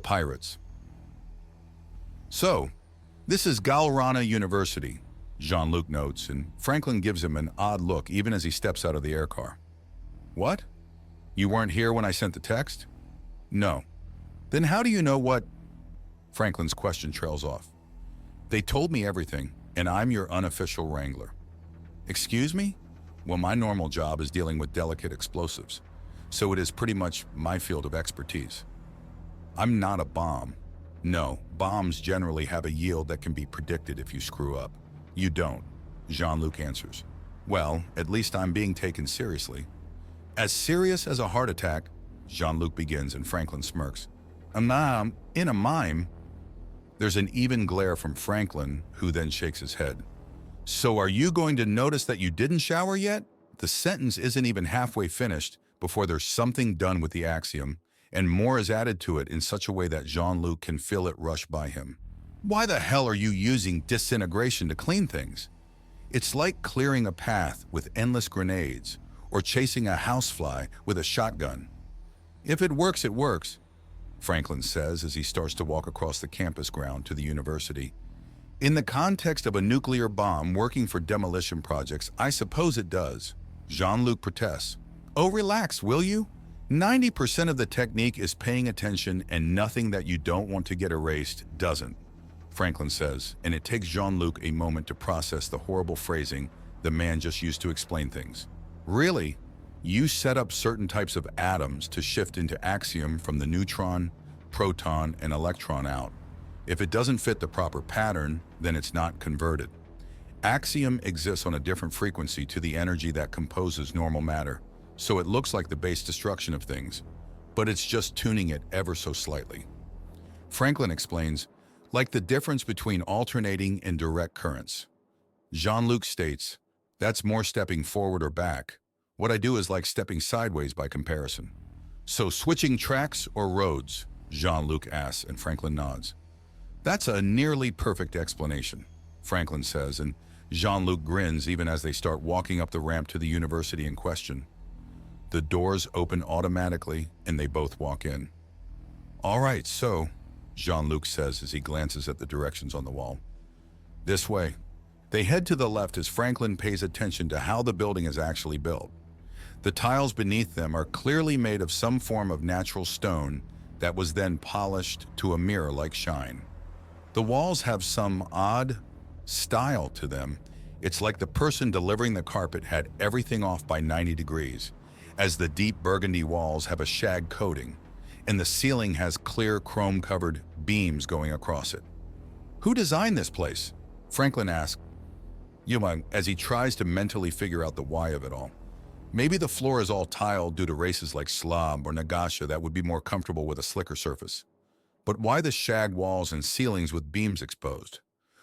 pirates. So, this is Galrana University, Jean-Luc notes, and Franklin gives him an odd look even as he steps out of the air car. What? You weren't here when I sent the text? No. Then how do you know what? Franklin's question trails off. They told me everything, and I'm your unofficial wrangler. Excuse me? Well, my normal job is dealing with delicate explosives, so it is pretty much my field of expertise. I'm not a bomb. No, bombs generally have a yield that can be predicted if you screw up. You don't, Jean-Luc answers. Well, at least I'm being taken seriously. As serious as a heart attack, Jean-Luc begins and Franklin smirks. In a mime? There's an even glare from Franklin, who then shakes his head. So are you going to notice that you didn't shower yet? The sentence isn't even halfway finished before there's something done with the Axiom, and more is added to it in such a way that Jean-Luc can feel it rush by him. Why the hell are you using disintegration to clean things? It's like clearing a path with endless grenades, or chasing a housefly with a shotgun. If it works, it works, Franklin says as he starts to walk across the campus ground to the university. In the context of a nuclear bomb working for demolition projects, I suppose it does. Jean-Luc protests. Oh, relax, will you? 90% of the technique is paying attention, and nothing that you don't want to get erased doesn't, Franklin says, and it takes Jean-Luc a moment to process the horrible phrasing the man just used to explain things. Really? You set up certain types of atoms to shift into axiom from the neutron, proton, and electron out. If it doesn't fit the proper pattern, then it's not converted. Axiom exists on a different frequency to the energy that composes normal matter, so it looks like the base destruction of things, but it's just tuning it ever so slightly. Franklin explains, like the difference between alternating and direct currents. Jean-Luc states, that's more stepping forward or back. What I do is like stepping sideways by comparison. So switching tracks or roads? Jean-Luc asks, and Franklin nods. That's a nearly perfect explanation, Franklin says, and Jean-Luc grins even as they start walking up the ramp to the university in question. The doors open automatically, and they both walk in. All right, so, Jean-Luc says as he glances at the directions on the wall. This way. They head to the left as Franklin pays attention to how the building is actually built. The tiles beneath them are clearly made of some form of natural stone that was then polished to a mirror-like shine. The walls have some odd style to them. It's like the person delivering the carpet had everything off by 90 degrees, as the deep burgundy walls have a shag coating, and the ceiling has clear chrome-covered beams going across it. Who designed this place? Franklin asks, as he tries to mentally figure out the why of it all. Maybe the floor is all tiled due to races like Slav or Nagasha that would be more comfortable with a slicker surface. But why the shag walls and ceilings with beams exposed?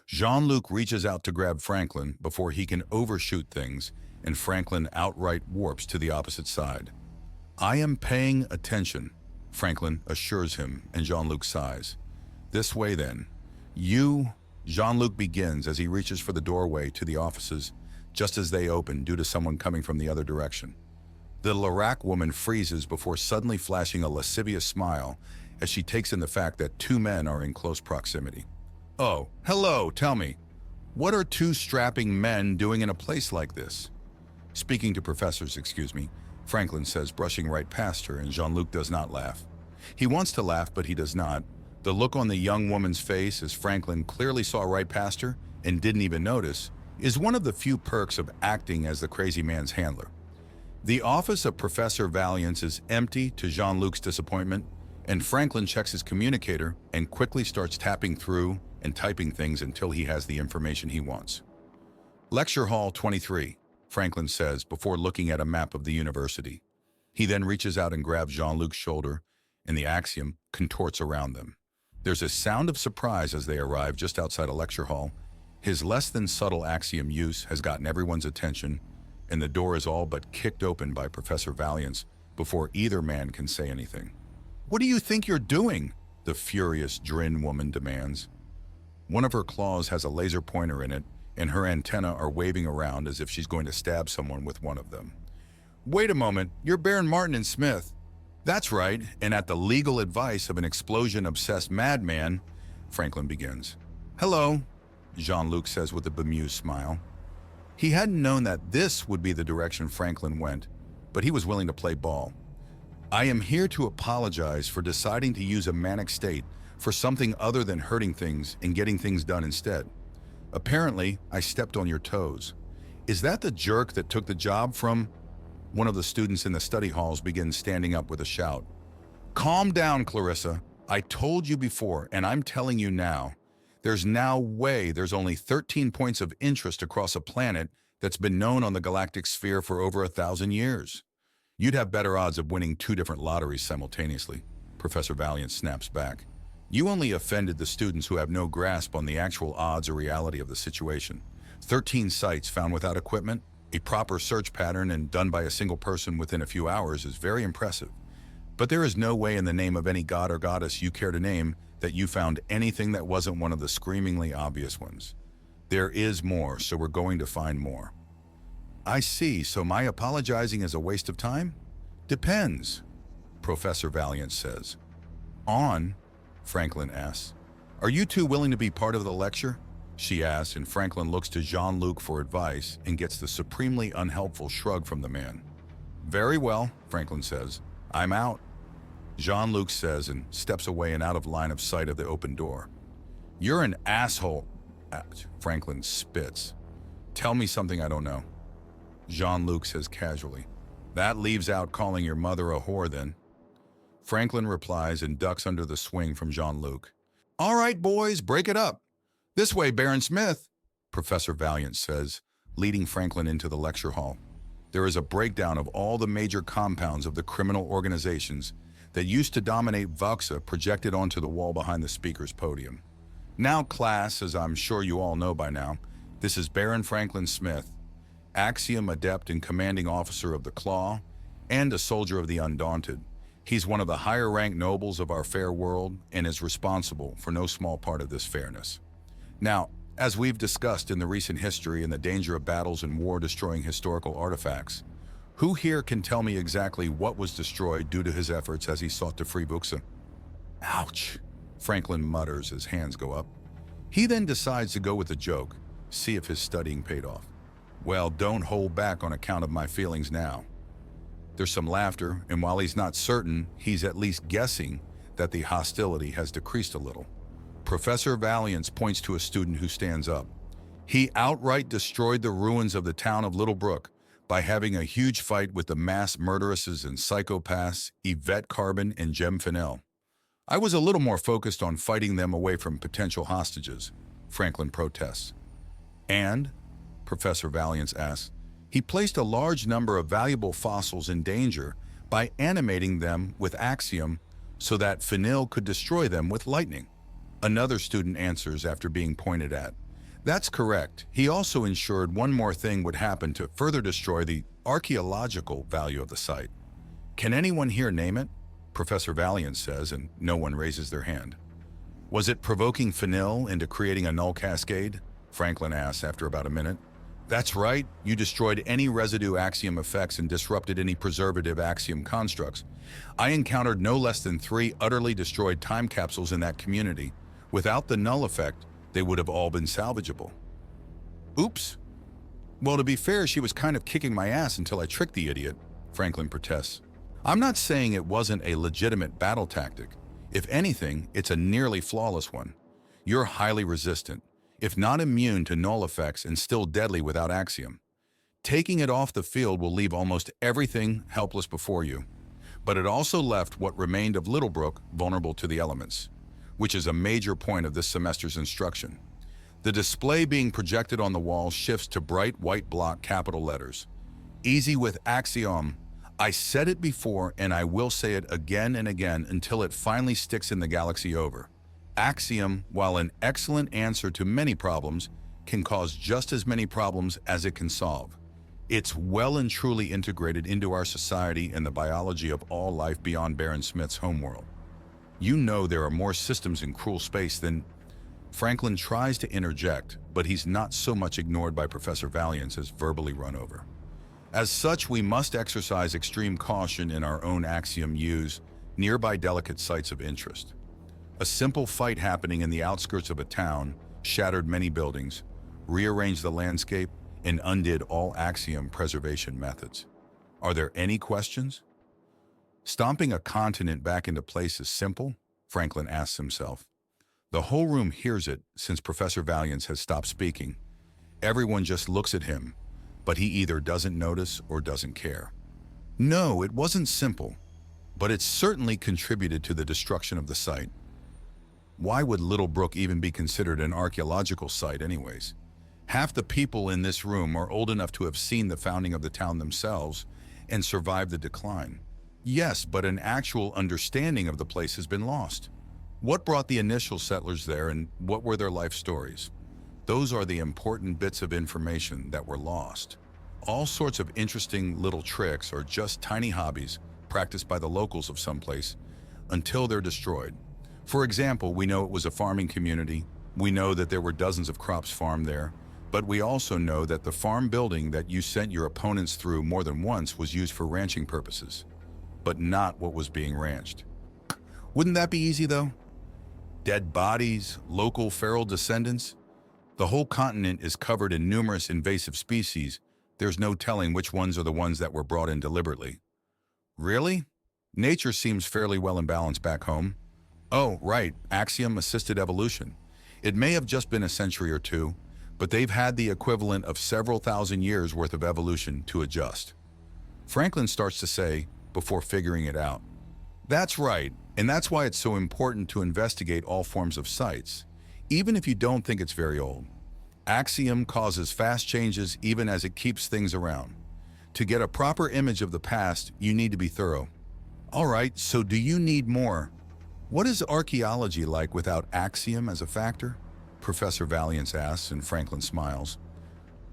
Jean-Luc reaches out to grab Franklin before he can overshoot things, and Franklin outright warps to the opposite side. I am paying attention, Franklin assures him, and Jean-Luc sighs. This way then. Jean-Luc begins as he reaches for the doorway to the offices, just as they open due to someone coming from the other direction. The Larac woman freezes before suddenly flashing a lascivious smile as she takes in the fact that two men are in close proximity. Oh, hello, tell me, what are two strapping men doing in a place like this? Speaking to professors, excuse me, Franklin says, brushing right past her, and Jean-Luc does not laugh. He wants to laugh, but he does not. The look on the young woman's face, as Franklin clearly saw right past her and didn't even notice, is one of the few perks of acting as the crazy man's handler. The office of Professor Valiance is empty to Jean-Luc's disappointment, and Franklin checks his communicator and quickly starts tapping through and typing things until he has the information he wants. Lecture Hall 23, Franklin says before looking at a map of the university. He then reaches out and grabs Jean-Luc's shoulder, and the Axiom contorts around them. There's a sound of surprise as they arrive just outside a lecture hall. His less than subtle Axiom use has gotten everyone's attention, and the door is all but kicked open by Professor Valiance before either man can say anything. What do you think you're doing? The furious Drin woman demands. One of her claws has a laser pointer in it, and her antennae are waving around as if she's going to stab someone with one of them. Wait a moment, you're Baron Martin and Smith. That's right, and at the legal advice of an explosion-obsessed madman, Franklin begins. Hello, Jean-Luc says with a bemused smile. He hadn't known that this would be the direction Franklin went, but he was willing to play ball. I am here to apologize for deciding to use a manic state for something other than hurting things and getting things done instead. Apparently, I stepped on your toes. Is that the jerk that took the job from... One of the students in the study halls begins standing up with a shout. Calm down, Clarissa. I told you before, and I'm telling you now. There's only 13 points of interest across a planet that's been known on the galactic sphere for over 1,000 years. You'd have better odds of winning 2 different lotteries simultaneously, Professor Valiant snaps back. You only offended the students who have no grasp on the actual odds or reality of the situation. 13 sites found without equipment, a proper search pattern, and done by a single person within a few hours is very impressive. But there is no way in the name of any god or goddess you care to name that you found anything that wasn't one of the screamingly obvious ones. There is more, so we're going to find more. I see, so my apologizing is a waste of time? Depends, Professor Valiant says. On? Franklin asks. Are you two willing to be part of the lecture? She asks, and Franklin looks to Jean-Luc for advice and gets the supremely unhelpful shrug from the man. Very well, Franklin says. I'm out. Jean-Luc says and steps away and out of line of sight of the open door. You're an asshole, Franklin spits. Tell me something I don't know. Jean-Luc says casually. That leaves out calling your mother a whore then. Franklin replies and ducks under the swing from Jean-Luc. All right, boys, break it up. This way, Baron Smith, Professor Valiant says, leading Franklin into the lecture hall. There is a breakdown of all the major compounds of the criminal organizations that used to dominate Voxa projected onto the wall behind the speaker's podium. Now, class, as I'm sure you all know by now, this is Baron Franklin Smith, Axiom adept and commanding officer of the Claw, and a soldier of the Undaunted. He's one of the higher-ranked nobles of our fair world and is responsible for no small part of this fairness. Now, as we've discussed in the recent history and the danger of battles and war destroying historical artifacts, who here can tell me exactly what was destroyed due to his efforts as he sought to free Voxa? Ouch, Franklin mutters as hands go up. He then decides to go with a joke, see if his studying paid off. Well, don't hold back on account of my feelings now. There's some laughter, and while he's not certain, he's at least guessing that the hostility has decreased a little. Professor Valiant points to a student who stands up. He outright destroyed the ruins of the town of Little Brook by having a huge fight with the mass murderesses and psychopaths Yvette Carbon and Jem Fennell. I was a little more focused on fighting them away from potential hostages, Franklin protests. And, Professor Valiant asks, he placed a large number of valuable fossils in danger by animating them with Axiom so that Fennell could destroy them with lightning. Another student answers after being pointed at. That's correct. He also ensured one more thing would happen to further destroy the archaeological value of the site. Can anyone here name it? Professor Valiant says, and no one raises their hand. Was it provoking Fennell into creating a null cascade? Franklin asks after about a minute. That's right. You destroyed any residue Axiom effects and disrupted any preservative Axiom constructs. I encountered no less than 3 utterly destroyed time capsules in that community. Without the null effect, they would have all been salvageable. Oops. Well, to be fair, she was kind of kicking my ass until I tricked the idiot, Franklin protests. I'm not saying it wasn't a legitimate battle tactic. If anything, it's a nearly flawless one. You're highly resistant, if not immune to null effects and still deadly without Axiom. Taking it off the field will leave almost everything helpless before you. But it also left what remained of Little Brook vulnerable to the elements, which is a major point of this semester's instruction. The display being projected on the wall shifts to bright white block capital letters. Easy with Axiom. I said it before and I will say it again and again until it finally sticks in the galaxy over. Axiom, while an excellent answer to many problems, can cause just as many problems as it can solve. It's well and truly integrated into our society and the biology of all life beyond Baron Smith's homeworld. You know there are more systems in cruel space than... Franklin tries to interject, but he's not so much ignored by Professor Valiant as verbally run over. As such, we must exercise extreme caution in our own Axiom use nearby delicate sites of interest. A simple fight happening in the outskirts of a town shattered many buildings, rearranged the landscape, and undid all Axiom preservation methods. Are there any questions? Stomping a continent back into place is simple, Franklin asks himself. The whole room hears it since Professor Valiance has stopped speaking. Everyone just looks at him, but he either doesn't notice or doesn't care. No, it wasn't simple, but it certainly contributed to the destruction of the site. Why would Little Brook even be considered an archaeological site anyways? Half the people in this room are old enough to have seen the founding of the town themselves and survived the decline. Yes, but an actual understanding of the place has been lost. What brought the initial settlers there and what were their life stories? Those are the important bits of information that were lost. All sorts of interesting little tricks are just tiny hobbies practiced by the locals of someplace until they're destroyed. For example, we know it was a farming community. We know that there were dozens of crops farmed there, but we also know that the farm building that you sent your opponents through more than once was used for ranching purposes, but not what was being ranched. Wouldn't that be easy though? Dead bodies, local feral descendants. The whole continent is covered in numerous invasive species. There's no telling which ones are the ones that were brought in deliberately. Really? Nature seems fairly well in balance back home. Oh, right, Axiom-assisted evolution. It may have just been a century or two, but they've had the equivalent of several thousand years worth of evolution to adjust. Franklin starts to say, before figuring it out. That's right, and that's why it's so important to investigate all forms of sites, even if you don't think it's very old. Axiom causes fast changes even as it keeps things around. To get a proper image of the past, you need to be thorough. All right, so do you need more? What is archaeology like without Axiom as a factor? Professor Valiance asks, and Franklin smiles.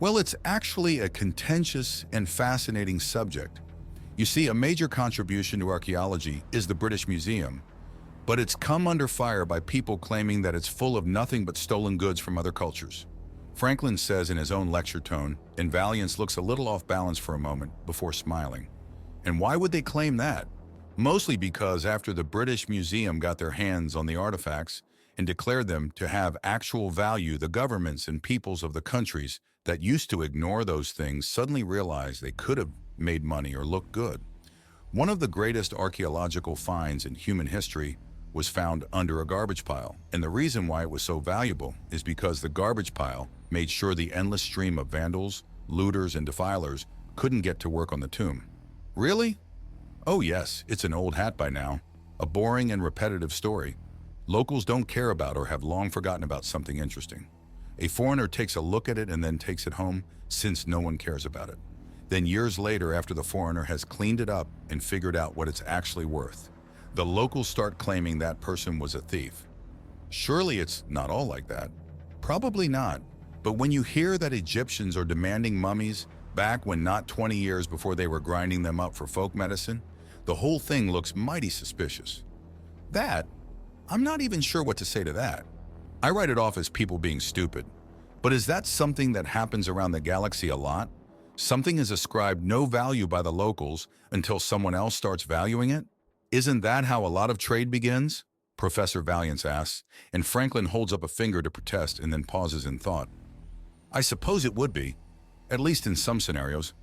Well, it's actually a contentious and fascinating subject. You see, a major contribution to archaeology is the British Museum, but it's come under fire by people claiming that it's full of nothing but stolen goods from other cultures. Franklin says in his own lecture tone, and Valiance looks a little off balance for a moment before smiling. And why would they claim that? Mostly because after the British Museum got their hands on the artifacts and declared them to have actual value, the governments and peoples of the countries that used to ignore those things suddenly realized they could have made money or looked good. One of the greatest archaeological finds in human history was found under a garbage pile, and the reason why it was so valuable is because the garbage pile made sure the endless stream of vandals, looters, and defilers couldn't get to work on the tomb. Really? Oh yes, it's an old hat by now. A boring and repetitive story. Locals don't care about or have long forgotten about something interesting. A foreigner takes a look at it and then takes it home since no one cares about it. Then years later, after the foreigner has cleaned it up and figured out what it's actually worth, the locals start claiming that person was a thief. Surely it's not all like that. Probably not. But when you hear that Egyptians are demanding mummies back when not 20 years before they were grinding them up for folk medicine, the whole thing looks mighty suspicious. I'm not even sure what to say to that. I write it off as people being stupid. But is that something that happens around the galaxy a lot? Something is ascribed no value by the locals until someone else starts valuing it? Isn't that how a lot of trade begins? Professor Valiance asks, and Franklin holds up a finger to protest and then pauses in thought. I suppose it would be, at least in some scenarios.